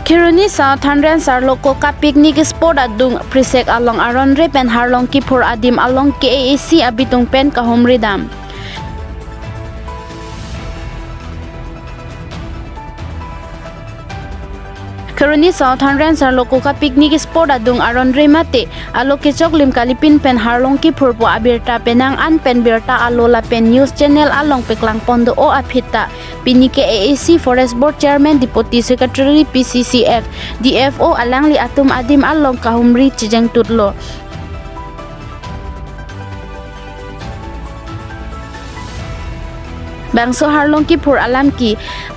Kiruni South Handren Sarloko ka picnic spot adung prisek along aron re pen harlong ki phur adim along KAC abitung pen kahumri dam. Kiruni South Handren Sarloko ka picnic spot adung aron re mate alo kechok lim kalipin pen harlong ki phur po abirta penang an pen birta alola pen news channel along peklang pondo o aphita pini KAC Forest Board Chairman Deputy Secretary PCCF DFO alangli atum adim along kahumri cijeng tutlo. Bangso harlong ki phur alam ki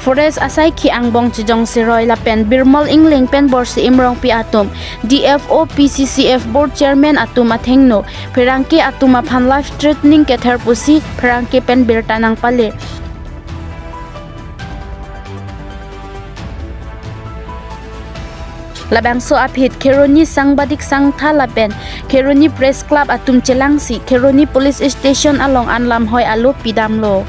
forest asai ki angbong chijong siroy la pen birmol ingling pen borsi imrong pi atum DFO PCCF Board Chairman atum athengno pherangki atum aphan life threatening ke therpusi pherangki pen birtanang pale. Labangso aphit Kiruni Sangbadik Sangtha lapen Kiruni Press Club atum chelangsi Kiruni Police Station along anlam hoy alo pidamlo.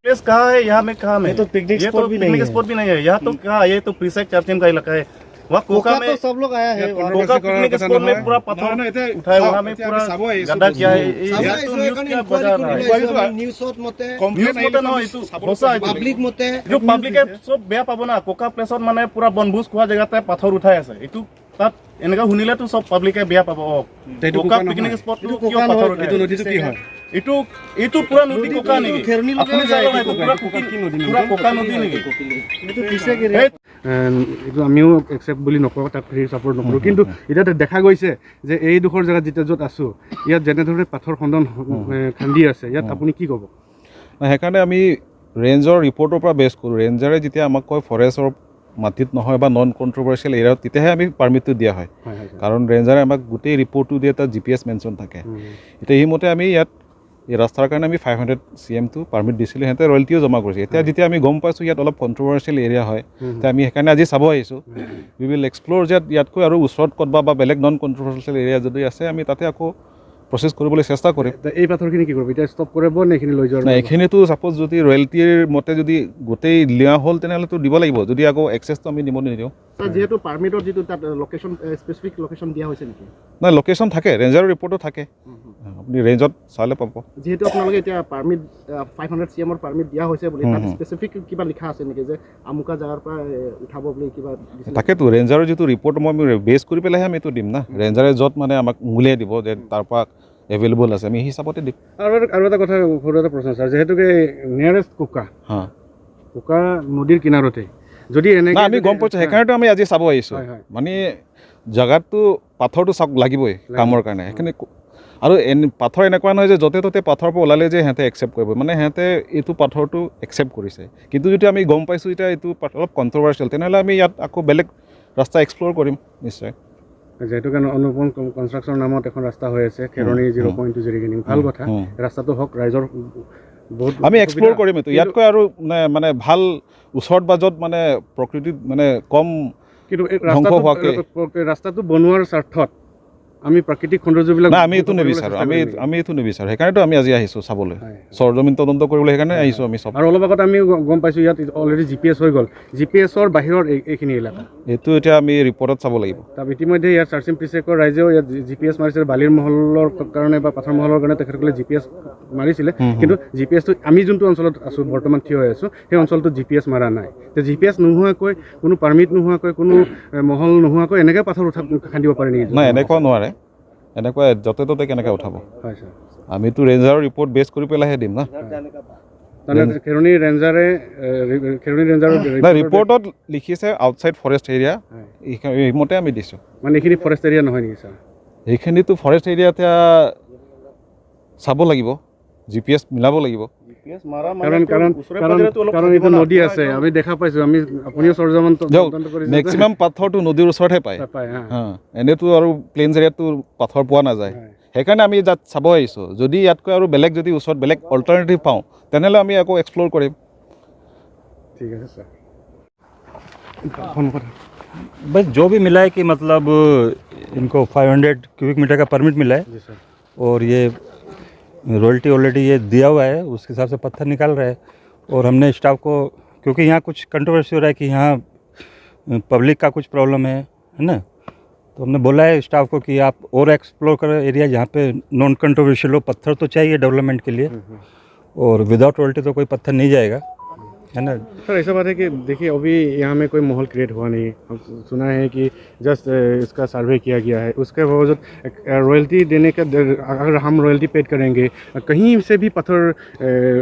Place कहाँ है यहाँ में कहाँ में ये तो picnic spot भी नहीं है यहाँ तो कहाँ ये तो प्रीसेक चर्चिम का इलाका है वहाँ कोका में तो सब लोग आया है कोका पिकनिक स्पॉट में पूरा पत्थर उठाए वहाँ में पूरा गड्ढा किया है यहाँ तो न्यूज़ क्या बजा रहा है न्यूज़ मते न्यूज़ मते ना इतु होसा পাব্লিক মতে जो पब्लिक है सब बेया पाबो ना कोका प्लेसत माने पूरा बनभोज খোৱা জেগাতে পাথৰ উঠাই আছে ইতু তাত এনেকা শুনিলে তো সব পাব্লিকে বেয়া পাব কোকা পিকনিক স্পট তো কিয় পাথৰ এইটো নদীটো কি হয় এইটো পুৰা নদী কোকা নেকি আপুনি চাই লয় পুৰা কোকা কি নদী পুৰা কোকা নদী নেকি এইটো পিছে কি ৰে এইটো আমিও একসেপ্ট বুলি নকৰো তাক ফ্ৰী সাপোৰ্ট নকৰো কিন্তু এটা দেখা গৈছে যে এই দুখৰ জায়গা যেটা যত আছো ইয়াত যেনে ধৰে পাথৰ খণ্ডন খান্দি আছে ইয়াত আপুনি কি ক'ব সেইকাৰণে আমি ৰেঞ্জৰ ৰিপৰ্টৰ পৰা বেছ কৰোঁ ৰেঞ্জাৰে যেতিয়া আমাক কয় ফৰেষ্টৰ মাটিত নহয় বা নন কন্ট্ৰভাৰ্চিয়েল এৰিয়াত তেতিয়াহে আমি পাৰ্মিটটো দিয়া হয় কাৰণ ৰেঞ্জাৰে আমাক গোটেই ৰিপৰ্টটো দিয়ে তাত GPS মেনশ্যন থাকে এতিয়া সেইমতে আমি ইয়াত এই ৰাস্তাৰ কাৰণে আমি 500 CM টো পাৰ্মিট দিছিলোঁ সিহঁতে ৰয়েলটিও জমা কৰিছে এতিয়া যেতিয়া আমি গম পাইছোঁ ইয়াত অলপ কন্ট্ৰভাৰ্চিয়েল এৰিয়া হয় তেতিয়া আমি সেইকাৰণে আজি চাব আহিছোঁ উই উইল এক্সপ্ল'ৰ ইয়াতকৈ আৰু ওচৰত ক'ৰবা বা বেলেগ নন কন্ট্ৰভাৰ্চিয়েল এৰিয়া যদি আছে আমি তাতে আকৌ প্ৰসেস কৰিবলৈ চেষ্টা কৰিম এই পাথৰখিনি কি কৰিব এতিয়া ষ্টপ কৰিব নে এইখিনি লৈ যোৱাৰ না এইখিনিতো সাপোজ যদি ৰয়েলটিৰ মতে যদি গোটেই লিয়া হ'ল তেনেহ'লেতো দিব লাগিব যদি আকৌ এক্সেছটো আমি দিব নিদিওঁ যেহেতু পাৰ্মিটৰ যিটো তাত লোকেশ্যন স্পেচিফিক লোকেশ্যন দিয়া হৈছে নেকি না লোকেশ্যন থাকে ৰেঞ্জাৰৰ ৰিপৰ্টটো থাকে আপুনি ৰেঞ্জত চালে পাব যেহেতু আপোনালোকে এতিয়া পাৰ্মিট 500 CM পাৰ্মিট দিয়া হৈছে বুলি তাত স্পেচিফিক কিবা লিখা আছে নেকি যে আমুকা জাগাৰ পৰা উঠাব বুলি কিবা তাকেতো ৰেঞ্জাৰৰ যিটো ৰিপৰ্ট মই বেছ কৰি পেলাইহে আমি এইটো দিম না ৰেঞ্জাৰে য'ত মানে আমাক উলিয়াই দিব যে তাৰ পৰা এভেইলেবল আছে আমি হিচাপতে দিম আৰু এটা কথা সৰু এটা প্ৰশ্ন ছাৰ যেহেতুকে নিয়াৰেষ্ট কোকা নদীৰ কিনাৰতে যদি এনে আমি গম পাইছোঁ সেইকাৰণেতো আমি আজি চাব আহিছোঁ মানে জাগাটো পাথৰটো চাওক লাগিবই কামৰ কাৰণে সেইখিনি আৰু পাথৰ এনেকুৱা নহয় যে য'তে ত'তে পাথৰ পৰা ওলালে যে সিহঁতে একচেপ্ট কৰিব মানে সিহঁতে এইটো পাথৰটো একচেপ্ট কৰিছে কিন্তু যদি আমি গম পাইছোঁ এতিয়া এইটো অলপ কণ্ট্ৰভাৰ্চিয়েল তেনেহ'লে আমি ইয়াত আকৌ বেলেগ ৰাস্তা এক্সপ্ল'ৰ কৰিম নিশ্চয় যেহেতুকে অনুপম কনষ্ট্ৰাকশ্যনৰ নামত এখন ৰাস্তা হৈ আছে খেৰণি 0.2 জেৰিগিনিং ভাল কথা ৰাস্তাটো হওক ৰাইজৰ বহুত আমি এক্সপ্ল'ৰ কৰিম এইটো ইয়াতকৈ আৰু মানে ভাল ওচৰত বাজত মানে প্ৰকৃতিত মানে কম কিন্তু ৰাস্তাটো বনোৱাৰ স্বাৰ্থত আমি প্ৰাকৃতিক সৌন্দৰ্যবিলাক আমি এইটো নিবিচাৰোঁ আমি এইটো নিবিচাৰোঁ সেইকাৰণেতো আমি আজি আহিছোঁ চাবলৈ চৰজমিন তদন্ত কৰিবলৈ সেইকাৰণে আহিছোঁ আমি চব আৰু অলপ আগত আমি গম পাইছোঁ ইয়াত অলৰেডি GPS হৈ গ'ল GPSৰ বাহিৰৰ এইখিনি এলেকা এইটো এতিয়া আমি ৰিপৰ্টত চাব লাগিব তাৰ ইতিমধ্যে ইয়াত চাৰ্চিং প্ৰিচেকৰ ৰাইজেও ইয়াত GPS মাৰিছে বালিৰ মহলৰ কাৰণে বা পাথৰ মহলৰ কাৰণে তেখেতসকলে GPS মাৰিছিলে কিন্তু GPSটো আমি যোনটো অঞ্চলত আছোঁ বৰ্তমান থিয় হৈ আছোঁ সেই অঞ্চলটোত GPS মাৰা নাই তো GPS নোহোৱাকৈ কোনো পাৰ্মিট নোহোৱাকৈ কোনো মহল নোহোৱাকৈ এনেকৈ পাথৰ খান্দিব পাৰে নেকি নাই এনেকুৱা নোৱাৰে এনেকুৱা য'তে ত'তে কেনেকৈ উঠাব হয় ছাৰ আমিতো ৰেঞ্জাৰৰ ৰিপৰ্ট বেছ কৰি পেলাইহে দিম না খেৰণি ৰেঞ্জাৰে ৰিপৰ্টত লিখিছে আউটছাইড ফৰেষ্ট এৰিয়া এইমতে আমি দিছোঁ মানে এইখিনি ফৰেষ্ট এৰিয়া নহয় নেকি ছাৰ এইখিনিতো ফৰেষ্ট এৰিয়া এতিয়া চাব লাগিব GPS মিলাব লাগিব কাৰণ এইটো নদী আছে আমি দেখা পাইছোঁ আমি আপুনিও চৰজমিন তদন্ত কৰিছে মেক্সিমাম পাথৰটো নদীৰ ওচৰতহে পায় এনেতো আৰু প্লেইনছ এৰিয়াততো পাথৰ পোৱা নাযায় সেইকাৰণে আমি যাত চাব আহিছোঁ যদি ইয়াতকৈ আৰু বেলেগ যদি ওচৰত বেলেগ অল্টাৰনেটিভ পাওঁ তেনেহ'লে আমি আকৌ এক্সপ্ল'ৰ কৰিম ঠিক আছে ছাৰ बस जो भी मिला है कि मतलब इनको 500 क्यूबिक मीटर का परमिट मिला है जी सर। और ये रॉयल्टी ऑलरेडी ये दिया हुआ है, उसके हिसाब से पत्थर निकाल रहा है। और हमने स्टाफ को, क्योंकि यहाँ कुछ कंट्रोवर्सी हो रहा है कि यहाँ पब्लिक का कुछ प्रॉब्लम है ना, तो हमने बोला है स्टाफ को कि आप और एक्सप्लोर करो एरिया जहाँ पे नॉन कंट्रोवर्शियल हो। पत्थर तो चाहिए डेवलपमेंट के लिए, और विदाउट रॉयल्टी तो कोई पत्थर नहीं जाएगा, है ना। सर ऐसा बात है कि देखिए अभी यहाँ में कोई माहौल क्रिएट हुआ नहीं। हम सुना है कि जस्ट इसका सर्वे किया गया है, उसके बावजूद रॉयल्टी देने का अगर हम रॉयल्टी पेड करेंगे कहीं से भी पत्थर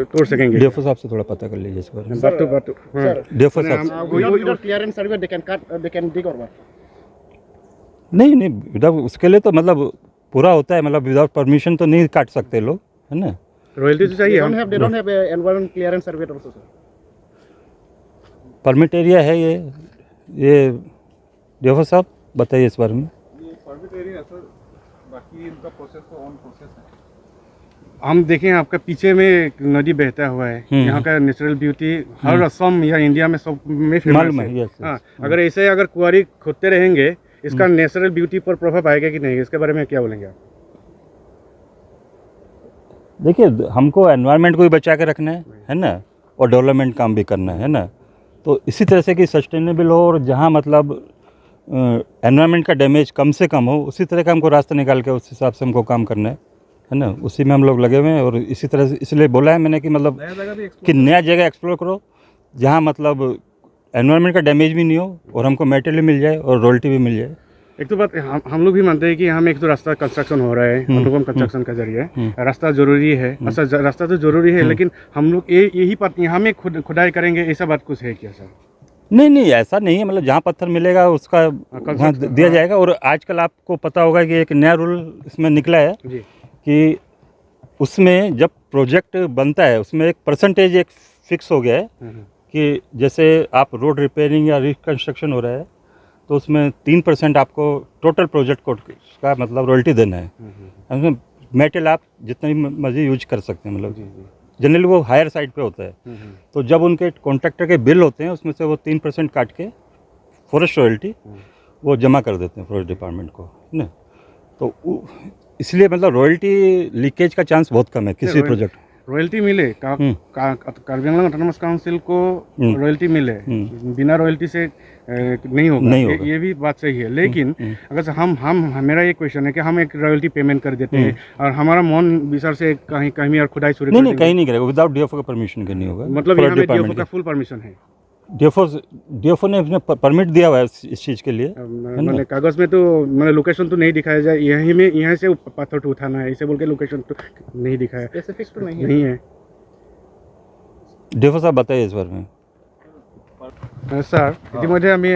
तोड़ सकेंगे। डीएफओ साहब से थोड़ा पता कर लीजिए इस बारे में। बात डीएफओ साहब नहीं, विदाउट उसके लिए तो मतलब पूरा होता है, मतलब विदाउट परमिशन तो नहीं काट सकते लोग, है ना। रॉयल्टी तो चाहिए। परमिट एरिया है ये डीएफओ साहब बताइए इस बारे में। हम देखें आपका पीछे में एक नदी बहता हुआ है, यहाँ का नेचुरल ब्यूटी हर असम या इंडिया में सब में मालूम फेमस है, है। yes, हाँ, अगर ऐसे अगर कुआरी खोदते रहेंगे इसका नेचुरल ब्यूटी पर प्रभाव आएगा कि नहीं, इसके बारे में क्या बोलेंगे आप? देखिए हमको एनवायरनमेंट को भी बचा के रखना है ना, और डेवलपमेंट काम भी करना है ना। तो इसी तरह से कि सस्टेनेबल हो और जहाँ मतलब एनवायरनमेंट का डैमेज कम से कम हो, उसी तरह का हमको रास्ता निकाल के उस हिसाब से हमको काम करना है ना। उसी में हम लोग लगे हुए हैं, और इसी तरह से इसलिए बोला है मैंने कि मतलब कि नया जगह एक्सप्लोर करो जहाँ मतलब एनवायरनमेंट का डैमेज भी नहीं हो और हमको मेटेरियल मिल जाए और रॉयल्टी भी मिल जाए। एक तो बात हम लोग भी मानते हैं कि हम एक तो रास्ता कंस्ट्रक्शन हो रहा है, अनुपम कंस्ट्रक्शन का जरिए रास्ता जरूरी है। अच्छा रास्ता तो जरूरी है, लेकिन हम लोग यही बात यहाँ में खुदाई करेंगे, ऐसा बात कुछ है क्या सर? नहीं, ऐसा नहीं है। मतलब जहाँ पत्थर मिलेगा उसका वहाँ दिया जाएगा। और आजकल आपको पता होगा कि एक नया रूल इसमें निकला है कि उसमें जब प्रोजेक्ट बनता है उसमें एक परसेंटेज एक फिक्स हो गया है कि जैसे आप रोड रिपेयरिंग या रिकन्स्ट्रक्शन हो रहा है तो उसमें 3% आपको टोटल प्रोजेक्ट को का मतलब रॉयल्टी देना है। उसमें मेटेरियल आप जितना भी मर्जी यूज कर सकते हैं, मतलब जनरली वो हायर साइड पे होता है। तो जब उनके कॉन्ट्रैक्टर के बिल होते हैं उसमें से वो 3% काट के फॉरेस्ट रॉयल्टी वो जमा कर देते हैं फॉरेस्ट डिपार्टमेंट को, है ना। तो इसलिए मतलब रॉयल्टी लीकेज का चांस बहुत कम है किसी प्रोजेक्ट। रॉयल्टी मिले कार्बी आंगलॉन्ग ऑटोनोमस काउंसिल को रॉयल्टी मिले, बिना रॉयल्टी से नहीं होगा, ये भी बात सही है। लेकिन अगर हम मेरा ये क्वेश्चन है कि हम एक रॉयल्टी पेमेंट कर देते हैं और हमारा मौन विचार से कहीं और खुदाई शुरू नहीं कहीं नहीं करेगा, विदाउट डीएफओ का परमिशन करनी होगा। मतलब यहाँ में डीएफओ का फुल परमिशन है। डीएफओ ने अपने परमिट दिया हुआ है इस चीज़ के लिए। मैंने कागज में तो मैंने लोकेशन तो नहीं दिखाया जाए, यहाँ से पत्थर तो उठाना है, इसे बोल के लोकेशन तो नहीं दिखाया, स्पेसिफिक तो नहीं है। डीएफओ साहब बताइए इस बारे में। सर इतिमध्ये आम्ही